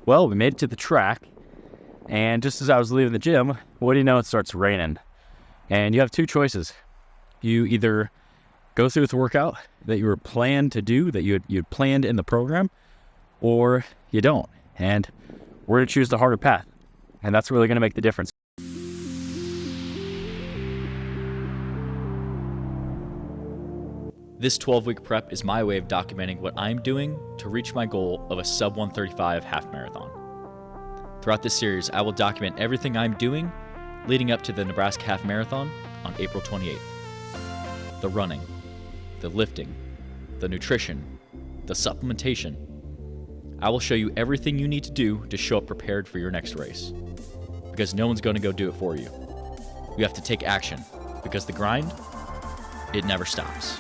Well, we made it to the track, and just as I was leaving the gym, what do you know, it starts raining. And you have two choices. You either go through with the workout that you were planned to do, that you'd planned in the program, or you don't. And we're going to choose the harder path. And that's really going to make the difference. This 12-week prep is my way of documenting what I'm doing to reach my goal of a sub 135 half marathon. Throughout this series, I will document everything I'm doing leading up to the Nebraska Half Marathon on April 28th. The running, the lifting, the nutrition, the supplementation. I will show you everything you need to do to show up prepared for your next race. Because no one's going to go do it for you. You have to take action, because the grind, it never stops.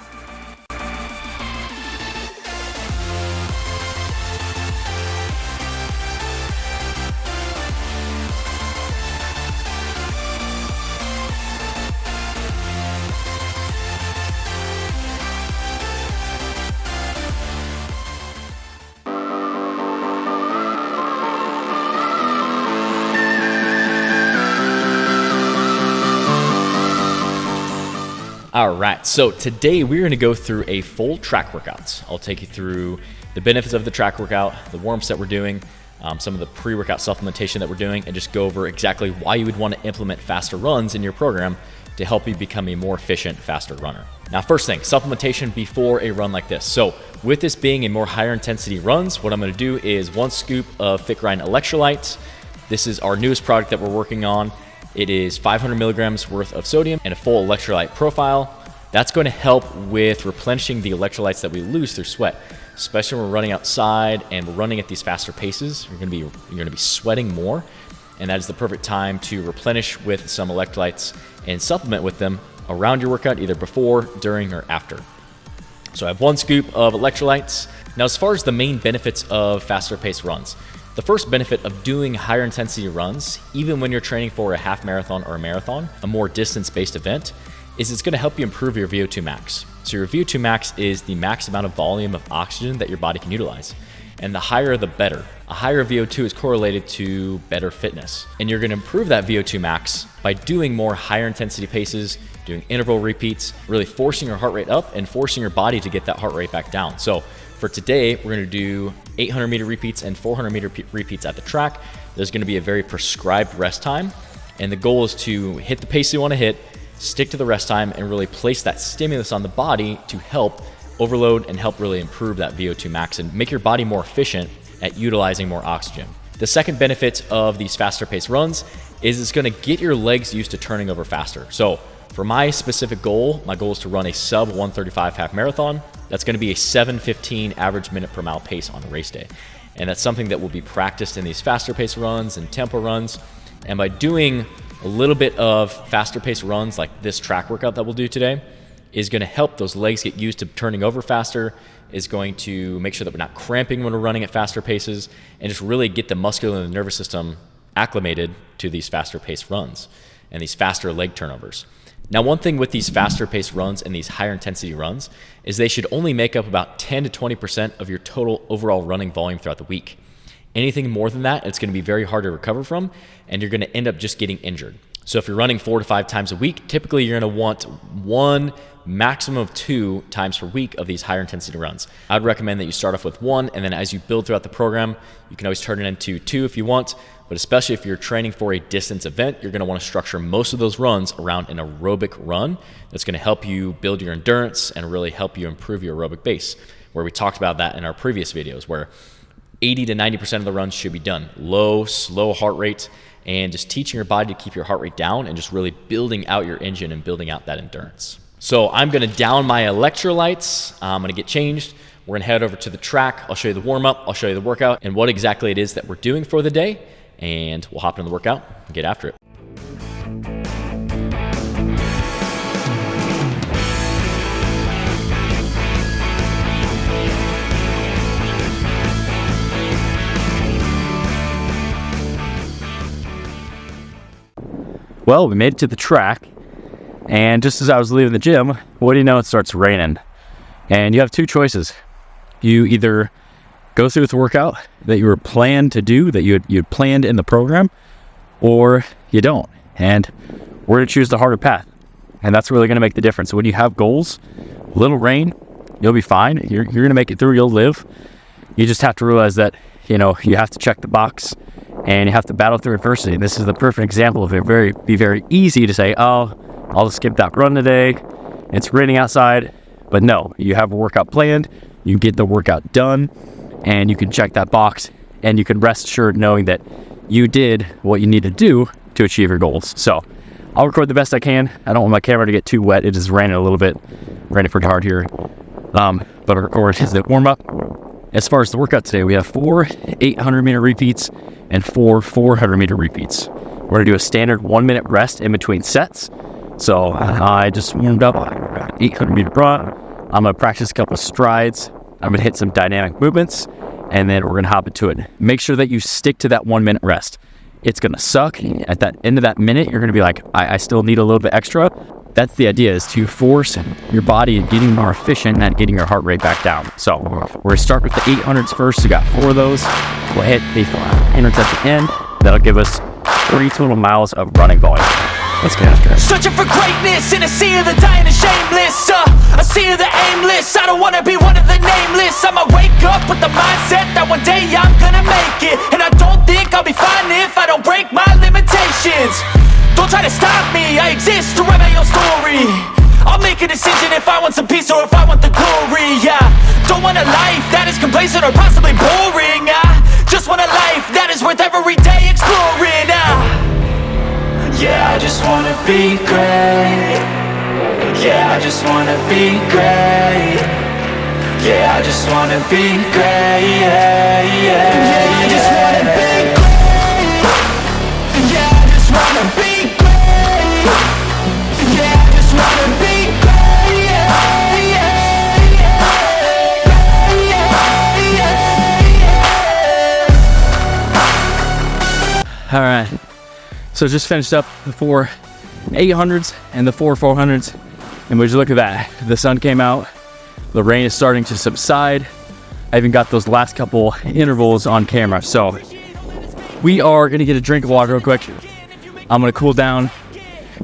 All right, so today we're going to go through a full track workout. I'll take you through the benefits of the track workout, the warm-ups that we're doing, some of the pre-workout supplementation that we're doing, and just go over exactly why you would want to implement faster runs in your program to help you become a more efficient, faster runner. Now, first thing, supplementation before a run like this. So with this being a more higher intensity runs, what I'm going to do is 1 scoop of Fit Grind electrolytes. This is our newest product that we're working on. It is 500 milligrams worth of sodium and a full electrolyte profile. That's going to help with replenishing the electrolytes that we lose through sweat, especially when we're running outside and we're running at these faster paces. You're going to be sweating more, and that is the perfect time to replenish with some electrolytes and supplement with them around your workout, either before, during, or after. So I have 1 scoop of electrolytes. Now, as far as the main benefits of faster paced runs, the first benefit of doing higher intensity runs, even when you're training for a half marathon or a marathon, a more distance-based event, is it's going to help you improve your VO2 max. So your VO2 max is the max amount of volume of oxygen that your body can utilize. And the higher, the better. A higher VO2 is correlated to better fitness. And you're going to improve that VO2 max by doing more higher intensity paces, doing interval repeats, really forcing your heart rate up and forcing your body to get that heart rate back down. So for today, we're going to do 800 meter repeats and 400 meter repeats at the track. There's going to be a very prescribed rest time. And the goal is to hit the pace you want to hit, stick to the rest time, and really place that stimulus on the body to help overload and help really improve that VO2 max and make your body more efficient at utilizing more oxygen. The second benefit of these faster paced runs is it's going to get your legs used to turning over faster. So for my specific goal, my goal is to run a sub 135 half marathon. That's going to be a 7:15 average minute per mile pace on race day. And that's something that will be practiced in these faster paced runs and tempo runs. And by doing a little bit of faster paced runs like this track workout that we'll do today is going to help those legs get used to turning over faster, is going to make sure that we're not cramping when we're running at faster paces, and just really get the muscular and the nervous system acclimated to these faster paced runs and these faster leg turnovers. Now, one thing with these faster paced runs and these higher intensity runs is they should only make up about 10 to 20% of your total overall running volume throughout the week. Anything more than that, it's going to be very hard to recover from, and you're going to end up just getting injured. So if you're running 4 to 5 times a week, typically you're going to want 1, maximum of 2 times per week of these higher intensity runs. I'd recommend that you start off with 1, and then as you build throughout the program, you can always turn it into 2 if you want, but especially if you're training for a distance event, you're going to want to structure most of those runs around an aerobic run that's going to help you build your endurance and really help you improve your aerobic base, where we talked about that in our previous videos, where 80 to 90% of the runs should be done low, slow heart rate, and just teaching your body to keep your heart rate down and just really building out your engine and building out that endurance. So I'm going to down my electrolytes. I'm going to get changed. We're going to head over to the track. I'll show you the warm-up. I'll show you the workout and what exactly it is that we're doing for the day. And we'll hop into the workout and get after it. Well, we made it to the track, and just as I was leaving the gym, what do you know, it starts raining. And you have two choices. You either go through the workout that you were planned to do, that you'd planned in the program, or you don't. And we're going to choose the harder path. And that's really going to make the difference. So when you have goals, little rain, you'll be fine. You're going to make it through. You'll live. You just have to realize that, you have to check the box and you have to battle through adversity. And this is the perfect example of it. Be very easy to say, oh, I'll just skip that run today. It's raining outside. But no, you have a workout planned. You get the workout done and you can check that box and you can rest assured knowing that you did what you need to do to achieve your goals. So I'll record the best I can. I don't want my camera to get too wet. It is raining a little bit, raining pretty hard here. But I'll record the warm up. As far as the workout today, we have 4 800-meter repeats and 4 400-meter repeats. We're gonna do a standard 1-minute rest in between sets. So I just warmed up 800-meter run. I'm gonna practice a couple strides. I'm gonna hit some dynamic movements, and then we're gonna hop into it. Make sure that you stick to that 1-minute rest. It's gonna suck. At that end of that minute, you're gonna be like, I still need a little bit extra. That's the idea, is to force your body getting more efficient and getting your heart rate back down. So we're gonna start with the 800s first. We got 4 of those. We'll hit the 800s at the end. That'll give us 3 total miles of running volume. Let's get after it. Searching for greatness in a sea of the dying and shameless, a sea of the aimless. I don't wanna be one of the nameless. I'ma wake up with the mindset that one day I'm gonna make it. And I don't think I'll be fine if I don't break my limitations. Don't try to stop me, I exist to write my own story. I'll make a decision if I want some peace or if I want the glory. Yeah, don't want a life that is complacent or possibly boring. I just want a life that is worth every day exploring. Yeah, I just wanna be great. Yeah, I just wanna be great. Yeah, I just wanna be great. Yeah, I just wanna be great. Yeah, I just wanna be great. Yeah, I just wanna be great. All right. So just finished up the 4 800s and the 4 400s. And would you look at that? The sun came out. The rain is starting to subside. I even got those last couple intervals on camera. So we are gonna get a drink of water real quick. I'm gonna cool down.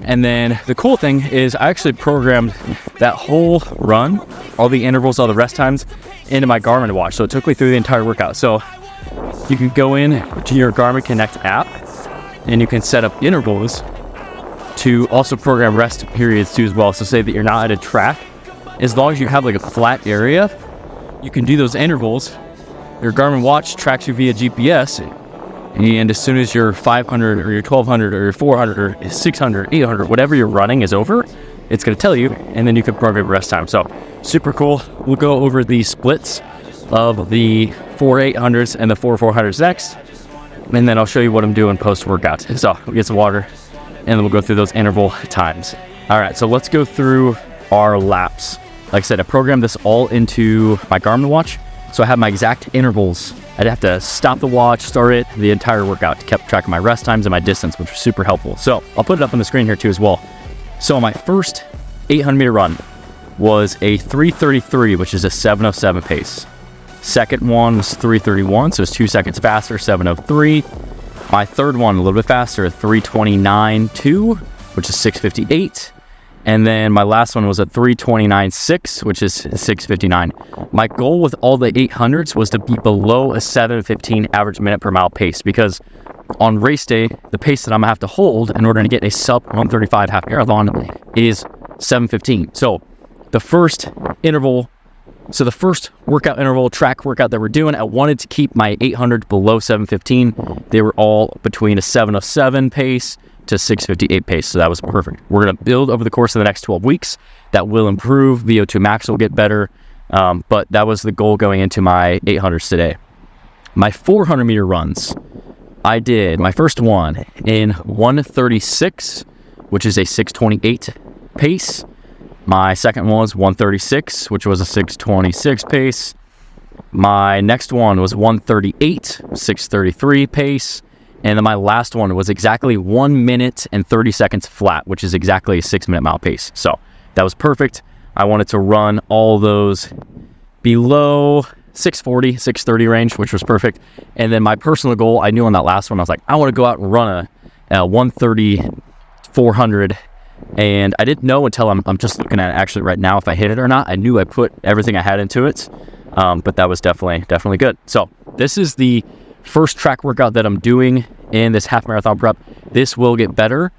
And then the cool thing is I actually programmed that whole run, all the intervals, all the rest times, into my Garmin watch. So it took me through the entire workout. So you can go in to your Garmin Connect app and you can set up intervals to also program rest periods too as well. So say that you're not at a track, as long as you have like a flat area, you can do those intervals. Your Garmin watch tracks you via GPS, and as soon as your 500 or your 1200 or your 400 or 600, 800, whatever you're running is over, it's going to tell you, and then you can program rest time. So super cool. We'll go over the splits of the 4 800s and the 4 400s next, and then I'll show you what I'm doing post workout. So we'll get some water and then we'll go through those interval times. All right, so let's go through our laps. Like I said, I programmed this all into my Garmin watch, so I have my exact intervals. I'd have to stop the watch, start it, the entire workout to keep track of my rest times and my distance, which was super helpful. So I'll put it up on the screen here too as well. So my first 800-meter run was a 3:33, which is a 7:07 pace. Second one was 3:31, so it's 2 seconds faster, 7:03. My third one, a little bit faster, 3:29.2, which is 6:58. And then my last one was a 3:29.6, which is 6:59. My goal with all the 800s was to be below a 7:15 average minute per mile pace, because on race day, the pace that I'm gonna have to hold in order to get a sub 135 half marathon is 7:15. So the first workout interval, track workout that we're doing, I wanted to keep my 800 below 7:15. They were all between a 7:07 pace to 6:58 pace, so that was perfect. We're going to build over the course of the next 12 weeks. That will improve. VO2 max will get better, but that was the goal going into my 800s today. My 400-meter runs, I did my first one in 1:36, which is a 6:28 pace. My second one was 1:36, which was a 6:26 pace. My next one was 1:38, 6:33 pace. And then my last one was exactly 1 minute and 30 seconds flat, which is exactly a 6-minute mile pace. So that was perfect. I wanted to run all those below 640, 630 range, which was perfect. And then my personal goal, I knew on that last one, I was like, I want to go out and run a 130, 400. And I didn't know until I'm just looking at it actually right now if I hit it or not. I knew I put everything I had into it, but that was definitely good. So this is the first track workout that I'm doing in this half marathon prep. This will get better.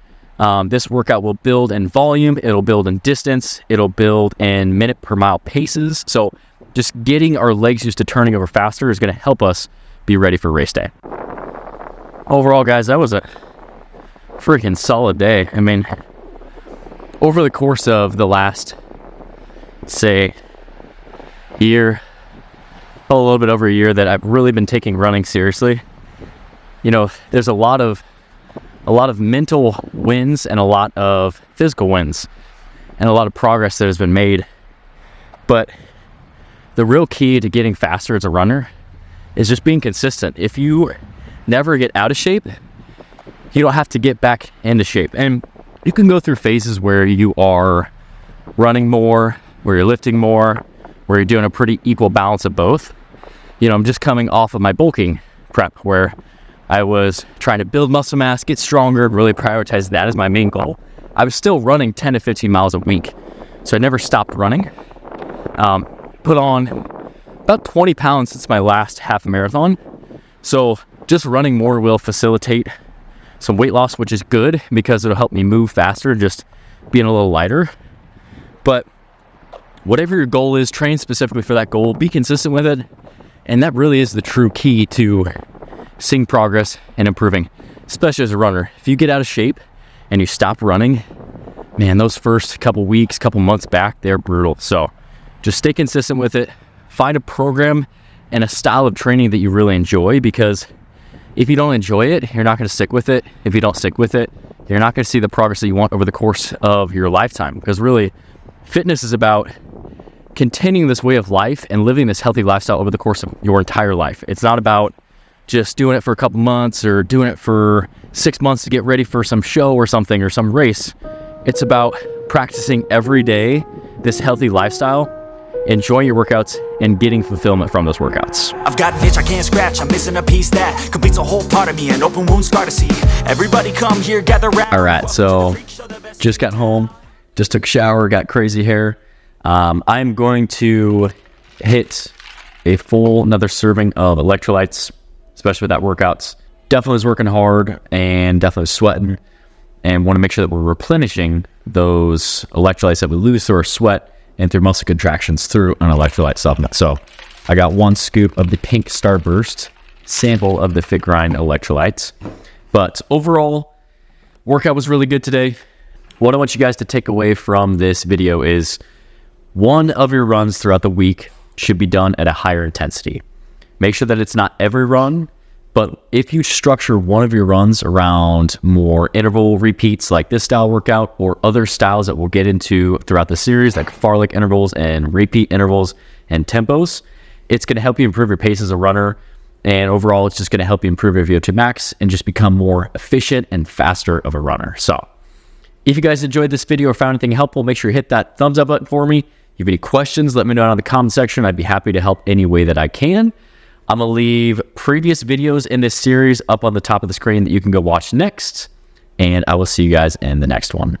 This workout will build in volume, it'll build in distance, it'll build in minute per mile paces. So just getting our legs used to turning over faster is going to help us be ready for race day. Overall, guys, that was a freaking solid day. I mean, over the course of the last, say, year, a little bit over a year that I've really been taking running seriously, you know, there's a lot of mental wins and a lot of physical wins and a lot of progress that has been made. But the real key to getting faster as a runner is just being consistent. If you never get out of shape, you don't have to get back into shape. And you can go through phases where you are running more, where you're lifting more, where you're doing a pretty equal balance of both. You know, I'm just coming off of my bulking prep where I was trying to build muscle mass, get stronger, really prioritize that as my main goal. I was still running 10 to 15 miles a week, so I never stopped running. Put on about 20 pounds since my last half marathon. So just running more will facilitate some weight loss, which is good because it'll help me move faster, just being a little lighter. But whatever your goal is, train specifically for that goal, be consistent with it. And that really is the true key to seeing progress and improving, especially as a runner. If you get out of shape and you stop running, man, those first couple weeks, couple months back, they're brutal. So just stay consistent with it. Find a program and a style of training that you really enjoy, because if you don't enjoy it, you're not going to stick with it. If you don't stick with it, you're not going to see the progress that you want over the course of your lifetime. Because really, fitness is about continuing this way of life and living this healthy lifestyle over the course of your entire life. It's not about just doing it for a couple months or doing it for 6 months to get ready for some show or something or some race. It's about practicing every day this healthy lifestyle, enjoying your workouts, and getting fulfillment from those workouts. I've got an itch I can't scratch, I'm missing a piece that completes a whole part of me, an open wound scar to see. Everybody come here, gather round. All right, so just got home, just took a shower, got crazy hair. I'm going to hit a full another serving of electrolytes, especially with that workouts. Definitely was working hard and definitely was sweating, and want to make sure that we're replenishing those electrolytes that we lose through our sweat and through muscle contractions through an electrolyte supplement. So I got 1 scoop of the Pink Starburst, sample of the Fit Grind electrolytes. But overall, workout was really good today. What I want you guys to take away from this video is one of your runs throughout the week should be done at a higher intensity. Make sure that it's not every run, but if you structure one of your runs around more interval repeats like this style workout or other styles that we'll get into throughout the series, like fartlek intervals and repeat intervals and tempos, it's going to help you improve your pace as a runner. And overall, it's just going to help you improve your VO2 max and just become more efficient and faster of a runner. So if you guys enjoyed this video or found anything helpful, make sure you hit that thumbs up button for me. If you have any questions, let me know down in the comment section. I'd be happy to help any way that I can. I'm going to leave previous videos in this series up on the top of the screen that you can go watch next. And I will see you guys in the next one.